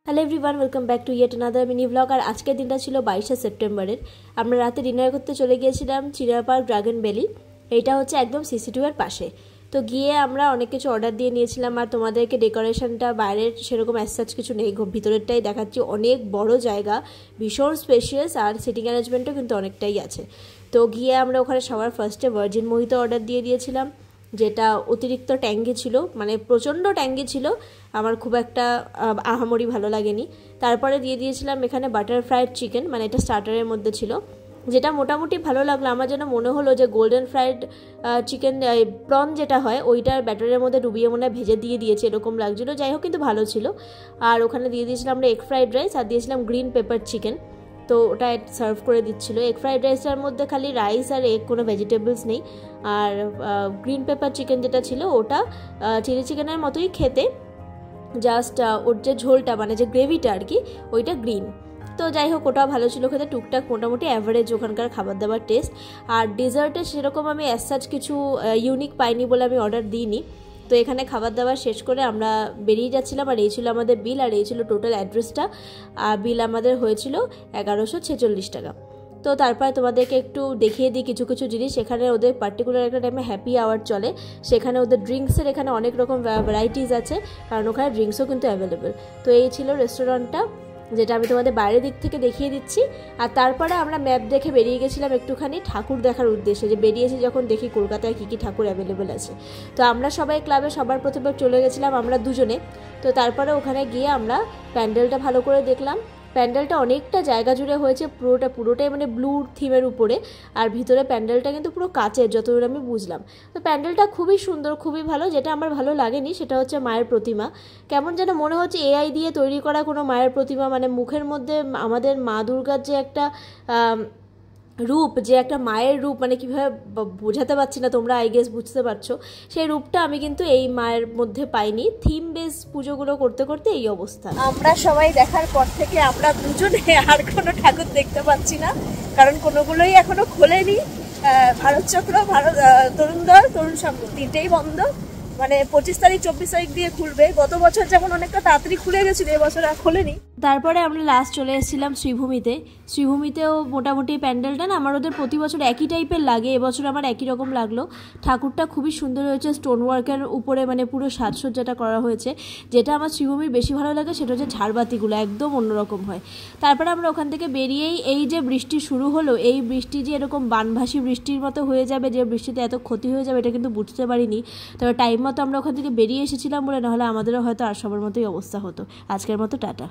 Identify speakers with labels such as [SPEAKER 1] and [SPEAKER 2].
[SPEAKER 1] Hello everyone, welcome back to yet another mini blog. আর আজকের দিনটা ছিল 22শে সেপ্টেম্বরের। আমরা রাতে ডিনার করতে চলে গিয়েছিলাম চিড়িয়া পার্ক ড্রাগন ভ্যালি। এইটা হচ্ছে একদম সিসি2 এর পাশে। তো গিয়ে আমরা অনেক কিছু অর্ডার দিয়ে নিয়েছিলাম। আর তোমাদেরকে ডেকোরেশনটা বাইরের সেরকম অ্যাজ কিছু নেই, ভিতরেরটাই দেখাচ্ছি। অনেক বড় জায়গা, ভীষণ স্পেশিয়াস, আর সিটিং অ্যারেঞ্জমেন্টও কিন্তু অনেকটাই আছে। তো গিয়ে আমরা ওখানে সবার ফার্স্টে ভার্জিন মোহিতো অর্ডার দিয়ে দিয়েছিলাম, যেটা অতিরিক্ত ট্যাঙ্গি ছিল, মানে প্রচণ্ড ট্যাঙ্গি ছিল। আমার খুব একটা আহামরি ভালো লাগেনি। তারপরে দিয়ে দিয়েছিলাম এখানে বাটার ফ্রাইড চিকেন, মানে এটা স্টার্টারের মধ্যে ছিল, যেটা মোটামুটি ভালো লাগলো। আমার যেন মনে হলো যে গোল্ডেন ফ্রাইড চিকেন প্রন যেটা হয় ওইটার ব্যাটারের মধ্যে ডুবিয়ে মনে ভেজে দিয়ে দিয়েছে, এরকম লাগছিলো। যাই হোক, কিন্তু ভালো ছিল। আর ওখানে দিয়ে দিয়েছিলাম আমরা এগ ফ্রাইড রাইস, আর দিয়েছিলাম গ্রিন পেপার চিকেন। তো ওটা সার্ভ করে দিচ্ছিলো। এগ ফ্রাইড রাইসটার মধ্যে খালি রাইস আর এগ, কোনো ভেজিটেবলস নেই। আর গ্রিন পেপার চিকেন যেটা ছিল ওটা চিলি চিকেনের মতোই খেতে, জাস্ট ওর যে ঝোলটা, মানে যে গ্রেভিটা আর কি, ওইটা গ্রিন। তো যাই হোক, ওটাও ভালো ছিল খেতে, টুকটাক মোটামুটি অ্যাভারেজ ওখানকার খাবার দাবার টেস্ট। আর ডেজার্টে সেরকম আমি কিছু ইউনিক পাইনি বলে আমি অর্ডার দিইনি। তো এখানে খাবার দাবার শেষ করে আমরা বেরিয়ে যাচ্ছিলাম। আর এই ছিল আমাদের বিল, আর এই ছিল টোটাল অ্যাড্রেসটা। আর বিল আমাদের হয়েছিল 1146 টাকা। তো তারপরে তোমাদেরকে একটু দেখিয়ে দিই কিছু কিছু জিনিস। এখানে ওদের পার্টিকুলার একটা টাইমে হ্যাপি আওয়ার চলে, সেখানে ওদের ড্রিঙ্কসের এখানে অনেক রকম ভ্যারাইটিস আছে, কারণ ওখানে ড্রিঙ্কসও কিন্তু অ্যাভেলেবেল। তো এই ছিল রেস্টুরেন্টটা, যেটা আমি তোমাদের বাইরের দিক থেকে দেখিয়ে দিচ্ছি। আর তারপরে আমরা ম্যাপ দেখে বেরিয়ে গেছিলাম একটুখানি ঠাকুর দেখার উদ্দেশ্যে, যে বেরিয়েছি যখন দেখি কলকাতায় কী কী ঠাকুর অ্যাভেলেবেল আছে। তো আমরা সবাই ক্লাবে সবার প্রথমে চলে গেছিলাম আমরা দুজনে। তো তারপরে ওখানে গিয়ে আমরা প্যান্ডেলটা ভালো করে দেখলাম। প্যান্ডেলটা অনেকটা জায়গা জুড়ে হয়েছে, পুরোটাই মানে ব্লু থিমের উপরে। আর ভিতরে প্যান্ডেলটা কিন্তু পুরো কাচের, যতদূর আমি বুঝলাম। তো প্যান্ডেলটা খুবই সুন্দর, খুবই ভালো। যেটা আমার ভালো লাগেনি সেটা হচ্ছে মায়ের প্রতিমা। কেমন যেন মনে হচ্ছে এআই দিয়ে তৈরি করা কোনো মায়ের প্রতিমা, মানে মুখের মধ্যে আমাদের মা দুর্গার যে একটা রূপ, যে একটা মায়ের রূপ, মানে কীভাবে বোঝাতে পারছি না, তোমরা আই গেস বুঝতে পারছো। সেই রূপটা আমি কিন্তু এই মায়ের মধ্যে পাইনি। থিম বেস পুজোগুলো করতে করতে এই অবস্থা। আমরা সবাই দেখার পর থেকে আমরা দুজনে আর কোনো ঠাকুর দেখতে পাচ্ছি না, কারণ কোনোগুলোই এখনো খোলেনি। ভারত চক্র, তরুণ সংঘ, তিনটেই বন্ধ। মানে 25 তারিখ 24 তারিখ দিয়ে খুলবে। গত বছর যেমন অনেকটা তাড়াতাড়ি খুলে গেছিল, এবছর আর খোলেনি। তারপরে আমরা লাস্ট চলে এসেছিলাম শ্রীভূমিতেও মোটামুটি প্যান্ডেলটা না আমার ওদের প্রতি বছর একই টাইপের লাগে, এবছর আমার একই রকম লাগলো। ঠাকুরটা খুবই সুন্দর হয়েছে, স্টোন ওয়ার্কের উপরে মানে পুরো সাজসজ্জাটা করা হয়েছে। যেটা আমার শ্রীভূমির বেশি ভালো লাগে সেটা হচ্ছে ঝাড়বাতিগুলো একদম অন্যরকম হয়। তারপরে আমরা ওখান থেকে বেরিয়েই এই যে বৃষ্টি শুরু হলো, এই বৃষ্টি যে এরকম বানভাসী বৃষ্টির মতো হয়ে যাবে, যে বৃষ্টিতে এত ক্ষতি হয়ে যাবে, এটা কিন্তু বুঝতে পারিনি। তবে টাইম মতো আমরা ওখান থেকে বেরিয়ে এসেছিলাম বলে, নাহলে আমাদেরও হয়তো আর সবার মতোই অবস্থা হতো। আজকের মতো টাটা।